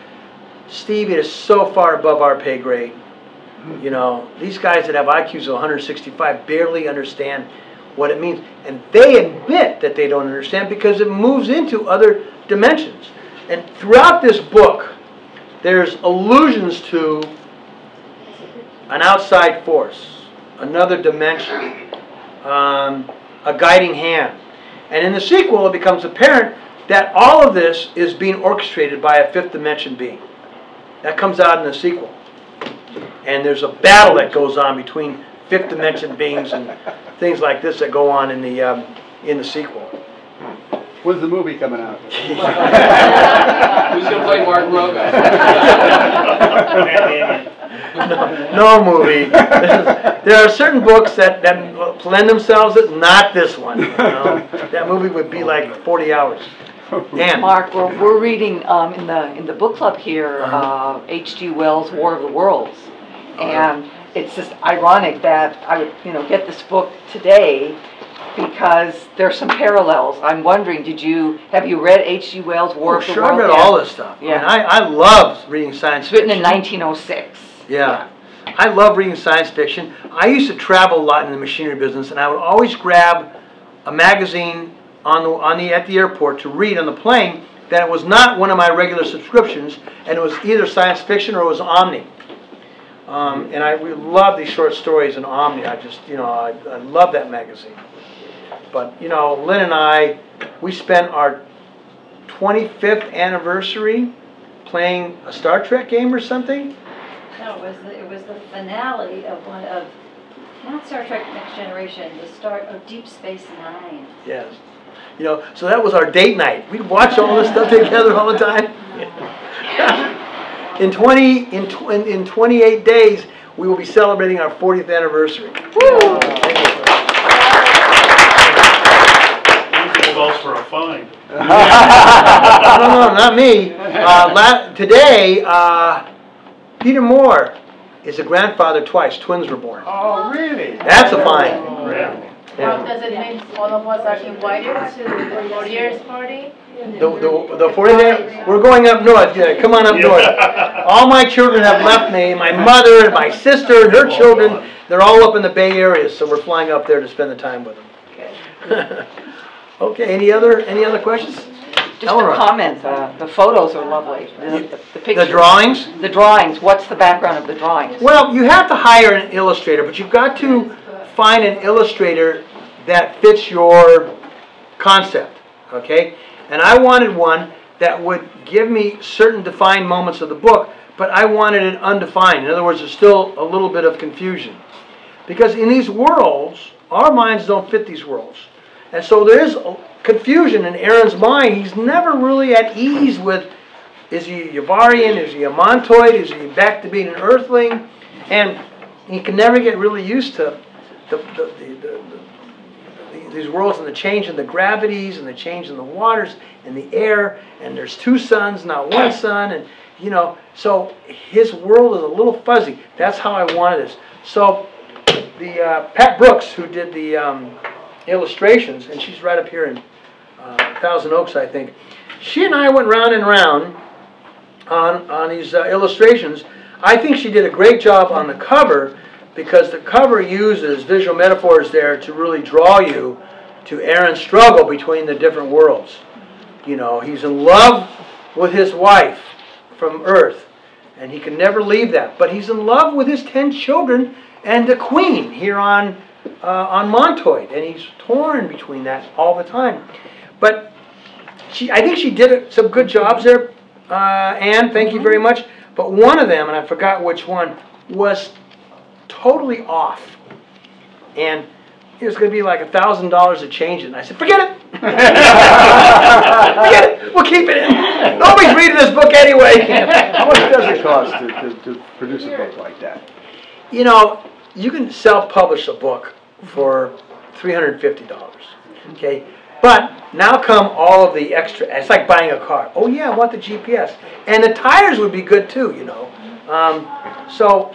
Steve, it is so far above our pay grade. You know, these guys that have IQs of 165 barely understand what it means. And they admit that they don't understand because it moves into other dimensions. And throughout this book, there's allusions to an outside force, another dimension, a guiding hand. And in the sequel, it becomes apparent that all of this is being orchestrated by a fifth dimension being. That comes out in the sequel. And there's a battle that goes on between fifth dimension beings and things like this that go on in the sequel. When's the movie coming out? Who's going to play Mark Rogo? No movie. There are certain books that lend themselves to it, not this one. You know? That movie would be like 40 hours. Dan. Mark, we're reading in the book club here H.G. Wells' War of the Worlds, and it's just ironic that I would get this book today because there's some parallels. I'm wondering, have you read H.G. Wells' War of the Worlds? Sure, I read all this stuff. Yeah. I mean, I love reading science fiction. It's written in 1906. Yeah. I love reading science fiction. I used to travel a lot in the machinery business, and I would always grab a magazine at the airport to read on the plane that was not one of my regular subscriptions, and it was either science fiction or it was Omni. And I love these short stories in Omni. I just, I love that magazine. But, Lynn and I, we spent our 25th anniversary playing a Star Trek game or something. No, it was the finale of not Star Trek Next Generation, the start of Deep Space Nine. Yes. So that was our date night. We'd watch all this stuff together all the time. In 28 days, we will be celebrating our 40th anniversary. Woo! Calls for a fine. No, not me. Today, Peter Moore is a grandfather twice. Twins were born. Oh, really? That's a fine. Well, does it mean all of us are invited to the 40 years party? The 40 day, we're going up north. Yeah, come on up north. All my children have left me. My mother and my sister and her children, they're all up in the Bay Area, so we're flying up there to spend the time with them. Okay, any other questions? Just a comment. The photos are lovely. The pictures. The drawings? The drawings. What's the background of the drawings? Well, you have to hire an illustrator, but you've got to find an illustrator that fits your concept, okay? And I wanted one that would give me certain defined moments of the book, but I wanted it undefined. In other words, there's still a little bit of confusion. Because in these worlds, our minds don't fit these worlds. And so there is confusion in Aaron's mind. He's never really at ease with Is he a Yavarian? Is he a Montoid? Is he back to being an Earthling? And he can never get really used to these worlds and the change in the gravities and the change in the waters and the air. And there's two suns, not one sun. And, you know, so his world is a little fuzzy. That's how I wanted this. So the Pat Brooks, who did the illustrations, and she's right up here in Thousand Oaks, I think. She and I went round and round on these illustrations. I think she did a great job on the cover because the cover uses visual metaphors there to really draw you to Aaron's struggle between the different worlds. You know, he's in love with his wife from Earth, and he can never leave that. But he's in love with his 10 children and the queen here on Montoid, and he's torn between that all the time. But I think she did some good jobs there, Anne, thank you very much. But one of them, and I forgot which one, was totally off. And it was going to be like $1,000 to change it. And I said, forget it. Forget it. We'll keep it in. Nobody's reading this book anyway. How much does it cost to produce a book like that? You know, you can self-publish a book for $350. Okay? But now come all of the extra. It's like buying a car. Oh yeah, I want the GPS, and the tires would be good too. You know, so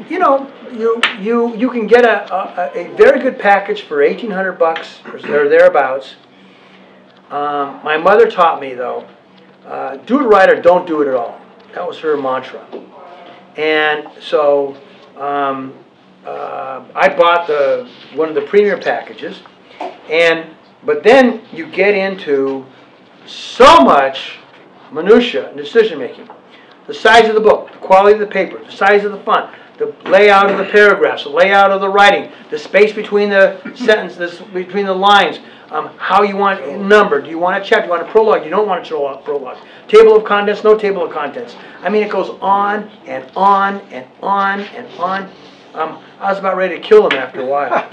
you know you can get a very good package for $1,800 or thereabouts. My mother taught me though, do it right or don't do it at all. That was her mantra, and so I bought one of the premier packages, but then you get into so much minutia and decision making. The size of the book, the quality of the paper, the size of the font, the layout of the paragraphs, the layout of the writing, the space between the sentences, between the lines, how you want it numbered. Do you want a chapter? Do you want a prologue? You don't want a prologue. Table of contents, no table of contents. I mean, it goes on and on and on and on. I was about ready to kill him after a while.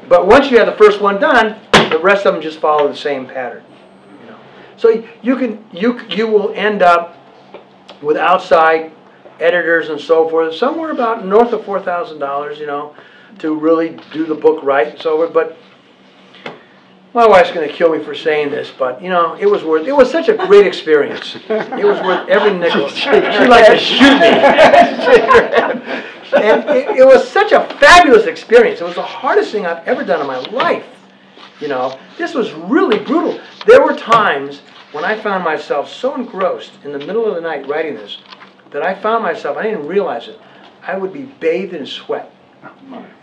But once you have the first one done, the rest of them just follow the same pattern. You know, so you will end up with outside editors and so forth, somewhere about north of $4,000. You know, to really do the book right and so forth. But my wife's going to kill me for saying this, but you know, it was worth. It was such a great experience. It was worth every nickel. She liked to shoot me. And it was such a fabulous experience. It was the hardest thing I've ever done in my life. You know, this was really brutal. There were times when I found myself so engrossed in the middle of the night writing this that I found myself, I didn't realize it, I would be bathed in sweat.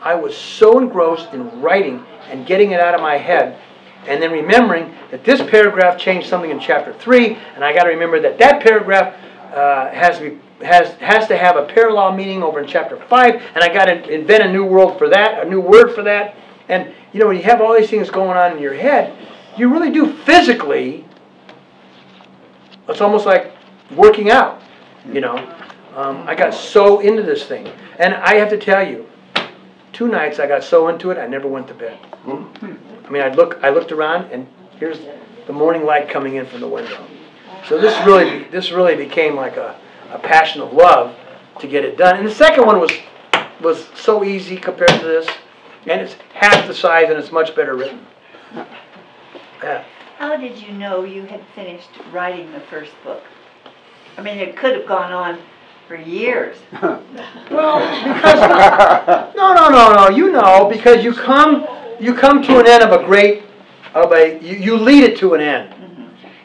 I was so engrossed in writing and getting it out of my head, and then remembering that this paragraph changed something in chapter 3, and I got to remember that that paragraph has to have a parallel meaning over in chapter 5, and I got to invent a new word for that. And you know, when you have all these things going on in your head, you really do physically. It's almost like working out. You know, I got so into this thing, and I have to tell you, 2 nights I got so into it, I never went to bed. I mean, I looked around, and here's the morning light coming in from the window. So this really became like a passion of love to get it done. And the second one was so easy compared to this, and it's half the size, and it's much better written. Yeah. How did you know you had finished writing the first book? I mean, it could have gone on for years. Well, because no. You know, because you come to an end you lead it to an end.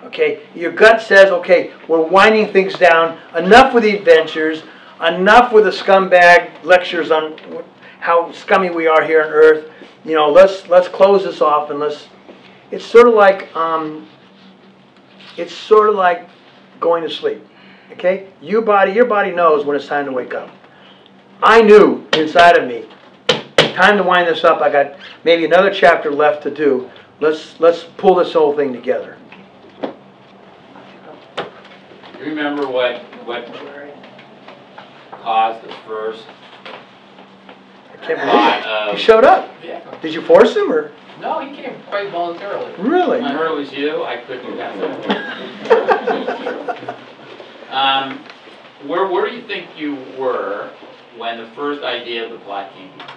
Okay, your gut says, okay, we're winding things down. Enough with the adventures. Enough with the scumbag lectures on how scummy we are here on Earth. You know, let's close this off and let's. It's sort of like going to sleep. Okay, your body knows when it's time to wake up. I knew inside of me, time to wind this up. I got maybe another chapter left to do. Let's pull this whole thing together. Do you remember what caused the first can't believe it. He showed up. Yeah. Did you force him or? No, he came quite voluntarily. Really? When I heard it was you, I couldn't pass it. Where do you think you were when the first idea of the plot came to you?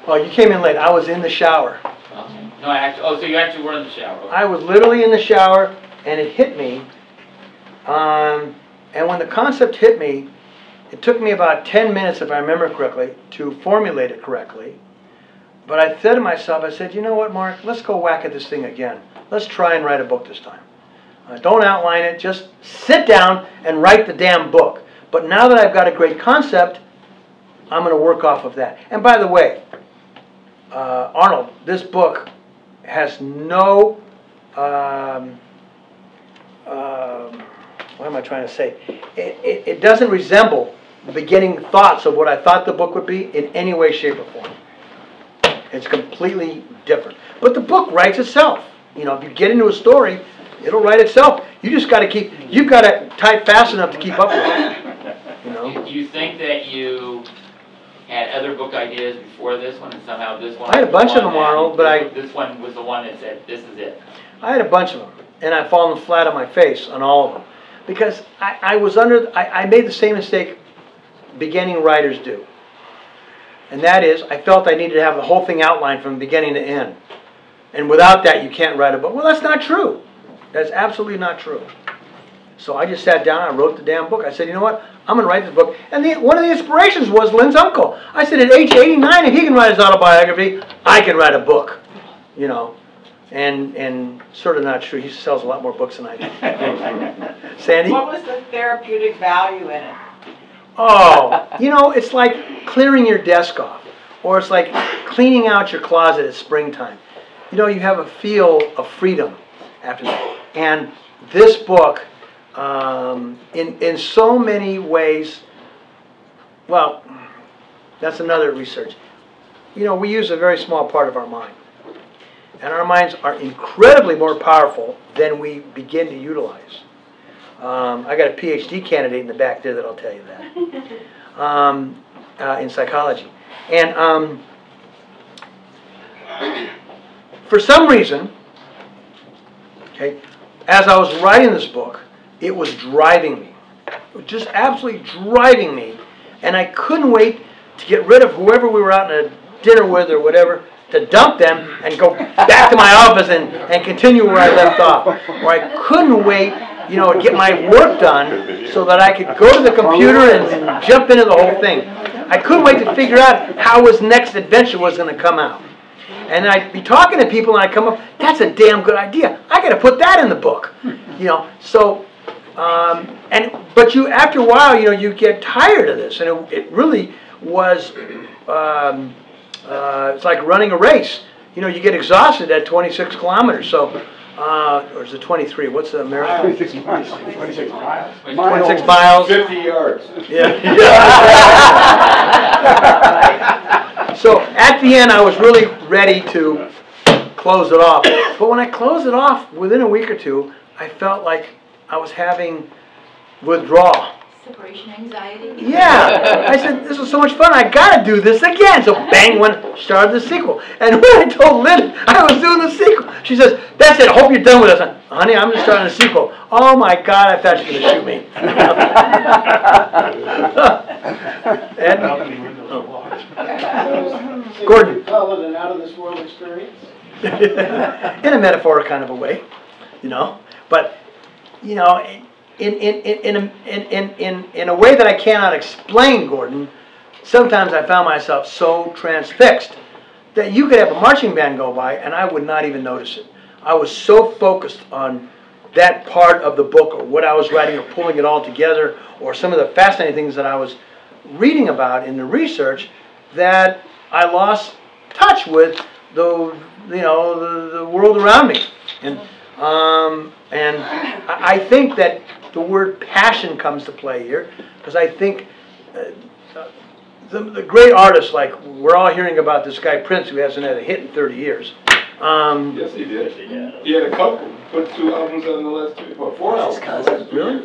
Oh, you came in late. I was in the shower. Okay. No, so you actually were in the shower. Okay. I was literally in the shower, and it hit me. And when the concept hit me, it took me about 10 minutes, if I remember correctly, to formulate it correctly. But I said to myself, I said, you know what, Mark? Let's go whack at this thing again. Let's try and write a book this time. Don't outline it. Just sit down and write the damn book. But now that I've got a great concept, I'm going to work off of that. And by the way, Arnold, this book has no, what am I trying to say? It doesn't resemble the beginning thoughts of what I thought the book would be in any way, shape, or form. It's completely different. But the book writes itself. You know, if you get into a story, it'll write itself. You just got to you've got to type fast enough to keep up with it. You know? Do you think that you had other book ideas before this one, and somehow this one? I had a bunch of them, Arnold, but this one was the one that said, "This is it." I had a bunch of them, and I've fallen flat on my face on all of them because I made the same mistake beginning writers do, and that is I felt I needed to have the whole thing outlined from beginning to end, and without that you can't write a book. Well, that's not true. That's absolutely not true. So I just sat down, I wrote the damn book. I said, you know what? I'm going to write this book. And one of the inspirations was Lynn's uncle. I said, at age 89, if he can write his autobiography, I can write a book. You know, and sort of not true. He sells a lot more books than I do. Sandy? What was the therapeutic value in it? Oh, you know, it's like clearing your desk off. Or it's like cleaning out your closet at springtime. You know, you have a feel of freedom after that. And this book, in so many ways, well, that's another research. You know, we use a very small part of our mind. And our minds are incredibly more powerful than we begin to utilize. I got a PhD candidate in the back there that'll tell you that, in psychology. And for some reason, okay, as I was writing this book, it was driving me. It was just absolutely driving me. And I couldn't wait to get rid of whoever we were out in a dinner with or whatever, to dump them and go back to my office and continue where I left off. Or I couldn't wait, you know, to get my work done so that I could go to the computer and jump into the whole thing. I couldn't wait to figure out how his next adventure was going to come out. And I'd be talking to people and I'd come up, that's a damn good idea. I got to put that in the book. You know, so, but you, after a while, you know, you get tired of this. And it really was, it's like running a race. You know, you get exhausted at 26 kilometers. So, or is it 23? What's the marathon? 26 miles. 26 miles. 26 miles. 50 yards. Yeah. So at the end, I was really ready to close it off. But when I closed it off, within a week or two, I felt like I was having withdrawal. Separation anxiety? Yeah. I said, this was so much fun, I got to do this again. So bang, started the sequel. And when I told Lynn I was doing the sequel, she says, that's it, I hope you're done with us. Honey, I'm just starting a sequel. Oh my God, I thought she was going to shoot me. And, Gordon. Call it an out-of-this-world experience? In a metaphoric kind of a way, you know. But, you know, in a way that I cannot explain, Gordon, sometimes I found myself so transfixed that you could have a marching band go by and I would not even notice it. I was so focused on that part of the book or what I was writing or pulling it all together or some of the fascinating things that I was reading about in the research that I lost touch with the world around me. And I think that the word passion comes to play here, because I think the great artists, like we're all hearing about this guy Prince, who hasn't had a hit in 30 years. Yes, he did. He had a couple. put 2 albums on the list too. Well, 4 albums. Really?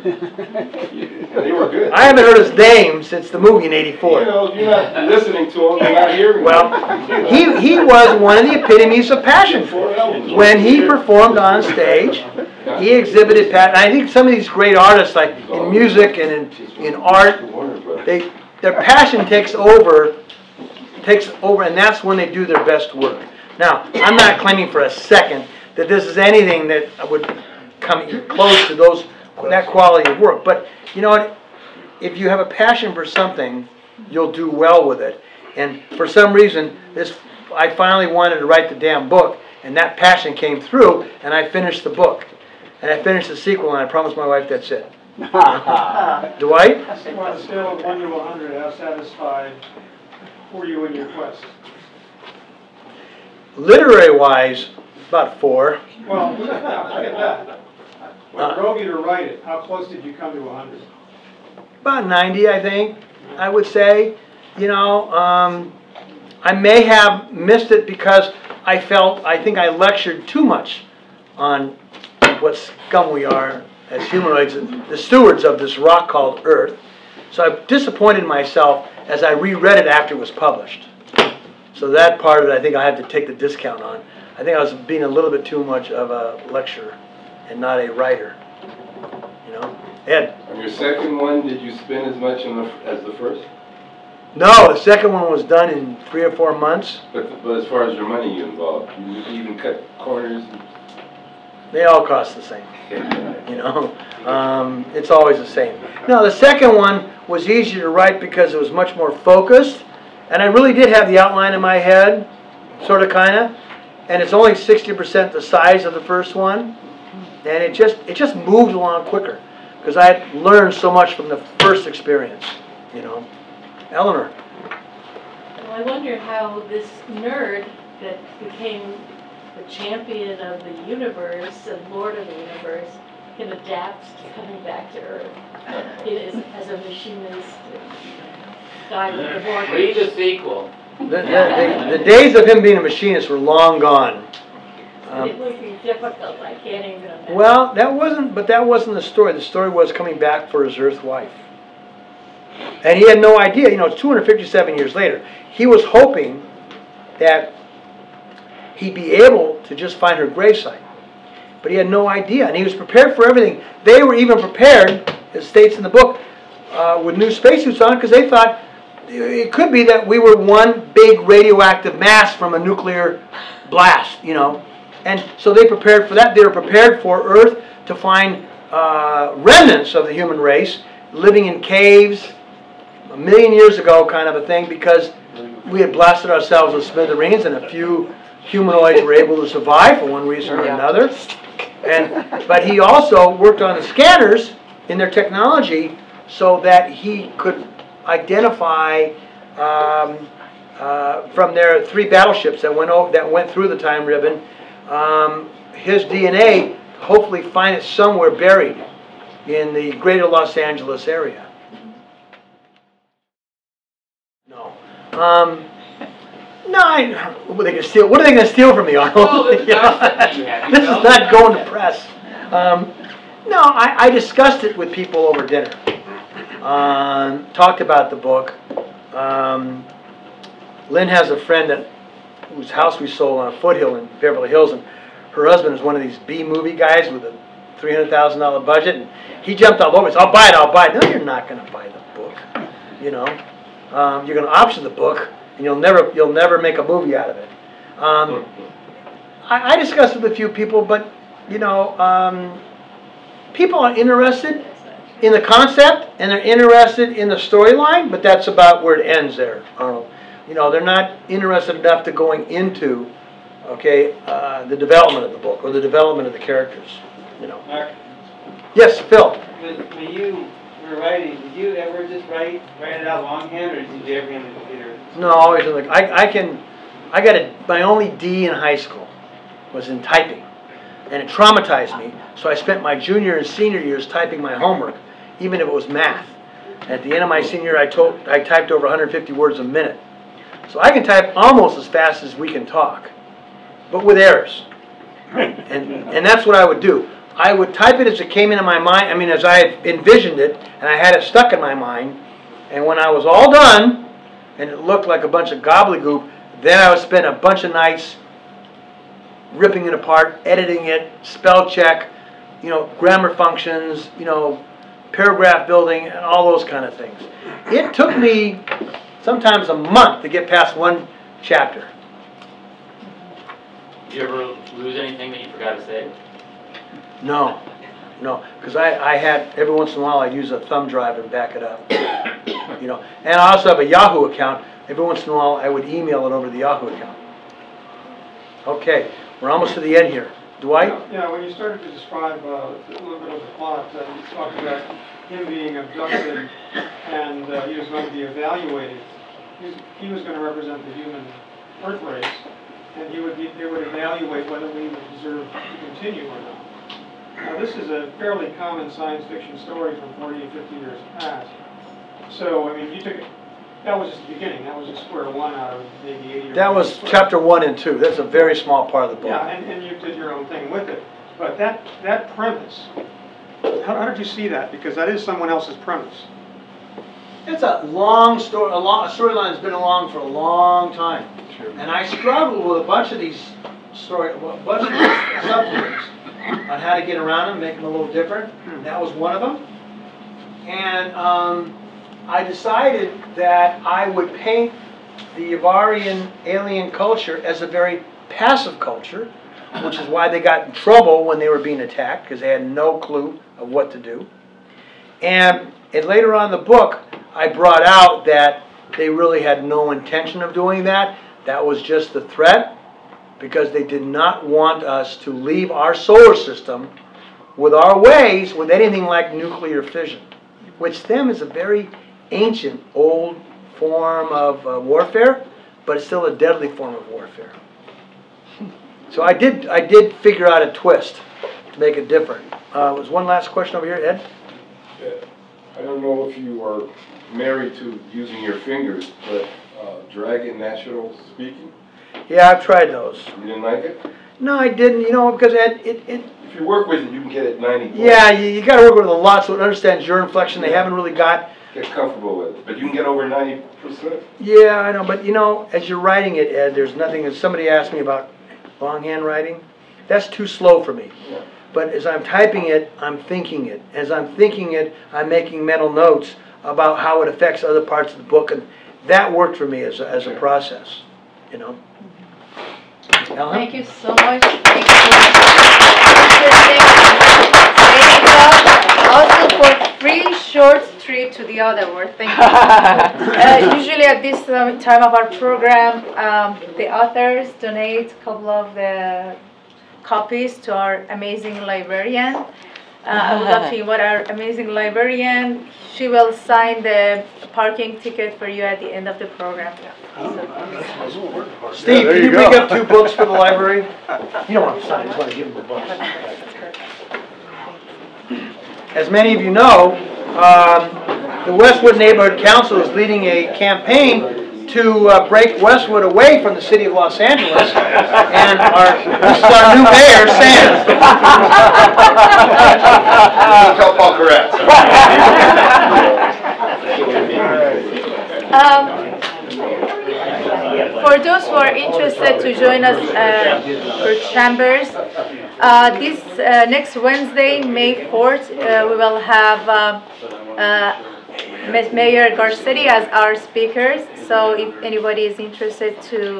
Yeah, they were good. I haven't heard his name since the movie in '84. You know, if you're not listening to him, you're not hearing Well, him. he was one of the epitomes of passion. When he performed on stage, he exhibited passion. I think some of these great artists, like in music and in art, their passion takes over, and that's when they do their best work. Now, I'm not claiming for a second that this is anything that would come close to that quality of work. But you know what? If you have a passion for something, you'll do well with it. And for some reason, I finally wanted to write the damn book, and that passion came through, and I finished the book. And I finished the sequel, and I promised my wife that's it. Dwight? On a scale of 1 to 100, how satisfied were you in your quest? Literary-wise, about 4. Well, forget that. What drove you to write it? How close did you come to 100? About 90, I think, I would say. You know, I may have missed it because I think I lectured too much on what scum we are as humanoids, the stewards of this rock called Earth. So I disappointed myself as I reread it after it was published. So that part of it, I think I had to take the discount on. I think I was being a little bit too much of a lecturer and not a writer. You know, Ed. On your second one, did you spend as much as the first? No, the second one was done in 3 or 4 months. But as far as your money you involved, you even cut corners? They all cost the same. You know, it's always the same. No, the second one was easier to write because it was much more focused. And I really did have the outline in my head, sort of, kind of. And it's only 60% the size of the first one. And it just moved along quicker because I had learned so much from the first experience, you know. Eleanor. Well, I wonder how this nerd that became the champion of the universe and lord of the universe can adapt to coming back to Earth as a machinist. Read the sequel. The days of him being a machinist were long gone. It would be difficult. I can't even imagine. Well, that wasn't the story. The story was coming back for his Earth wife. And he had no idea. You know, it's 257 years later. He was hoping that he'd be able to just find her gravesite. But he had no idea. And he was prepared for everything. They were even prepared, as states in the book, with new spacesuits on because they thought it could be that we were one big radioactive mass from a nuclear blast, you know. And so they prepared for that. They were prepared for Earth to find remnants of the human race living in caves 1 million years ago, kind of a thing, because we had blasted ourselves with smithereens and a few humanoids were able to survive for one reason or another. But he also worked on the scanners in their technology so that he could identify from their 3 battleships that went through the time ribbon, his DNA, hopefully find it somewhere buried in the greater Los Angeles area. No. What are they going to steal? What are they going to steal from me, Arnold? Oh, This is not going to press. No, I discussed it with people over dinner. Talked about the book. Lynn has a friend whose house we sold on a foothill in Beverly Hills, and her husband is one of these B-movie guys with a $300,000 budget, and he jumped all over. He said, I'll buy it. No, you're not going to buy the book. You know, you're going to option the book, and you'll never make a movie out of it. I discussed it with a few people, but you know, people are interested in the concept and they're interested in the storyline, but that's about where it ends there, Arnold. You know, they're not interested enough to going into, the development of the book or the development of the characters. You know. Mark, yes, Phil. When you were writing, did you ever just write it out longhand, or did you ever in the computer? No, always like I got my only D in high school was in typing, and it traumatized me. So I spent my junior and senior years typing my homework, even if it was math. At the end of my senior year, I typed over 150 words a minute. So I can type almost as fast as we can talk, but with errors. And that's what I would do. I would type it as it came into my mind, I mean, as I had envisioned it, and I had it stuck in my mind. And when I was all done, and it looked like a bunch of gobbledygook, then I would spend a bunch of nights ripping it apart, editing it, spell check, you know, grammar functions, you know, paragraph building, and all those kind of things. It took me sometimes a month to get past one chapter. Did you ever lose anything that you forgot to say? No, because I had, every once in a while I'd use a thumb drive and back it up. You know, and I also have a Yahoo account. Every once in a while I would email it over the Yahoo account. Okay, we're almost to the end here. Dwight? Yeah, when you started to describe a little bit of the plot, you talked about him being abducted and he was going to be evaluated. He was going to represent the human Earth race, and they would evaluate whether we would deserve to continue or not. Now, this is a fairly common science fiction story from 40 and 50 years past. So, I mean, you took it, that was just the beginning. That was just square one out of maybe 80 or That was chapter 1 and 2. That's a very small part of the book. Yeah, and you did your own thing with it. But that premise, how did you see that? Because that is someone else's premise. It's a long story. A storyline has been along for a long time, and I struggled with a bunch of these subjects on how to get around them, make them a little different. That was one of them, and I decided that I would paint the Yavarian alien culture as a very passive culture, which is why they got in trouble when they were being attacked, because they had no clue of what to do. And later on in the book, I brought out that they really had no intention of doing that. That was just the threat, because they did not want us to leave our solar system with our ways with anything like nuclear fission, which to them is a very ancient, old form of warfare, but it's still a deadly form of warfare. So I did figure out a twist to make it different. Was one last question over here, Ed? Yeah. I don't know if you are married to using your fingers, but dragon natural speaking? Yeah, I've tried those. You didn't like it? No, I didn't, you know, because if you work with it, you can get it 90 points. Yeah, you got to work with it a lot so it understands your inflection. They haven't really got... Get comfortable with it, but you can get over 90%. Yeah, I know, but you know, as you're writing it, Ed, there's nothing... As somebody asked me about longhand writing, that's too slow for me. Yeah. But as I'm typing it, I'm thinking it. As I'm thinking it, I'm making mental notes about how it affects other parts of the book, and that worked for me as a process, you know. Ellen? Thank you so much. Thank you also for free short trip to the other world. Thank you. Usually at this time of our program, the authors donate a couple of the copies to our amazing librarian. I would love to invite our amazing librarian. She will sign the parking ticket for you at the end of the program. Steve, can you pick up 2 books for the library? You don't want to sign, I just want to give them the books. As many of you know, the Westwood Neighborhood Council is leading a campaign to break Westwood away from the city of Los Angeles, and this is our new mayor, Sam. Tell Paul correct. For those who are interested to join us for Chambers, this next Wednesday, May 4th, we will have Mayor Garcetti as our speakers. So if anybody is interested to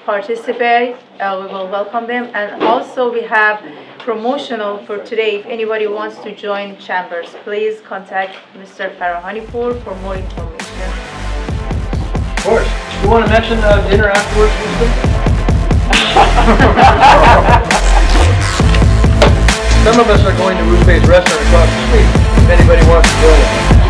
participate, we will welcome them. And also we have promotional for today. If anybody wants to join Chambers, please contact Mr. Farahanipour for more information. Of course. You want to mention dinner afterwards, Wisdom? Some of us are going to Rufe's restaurant across the street, if anybody wants to join us.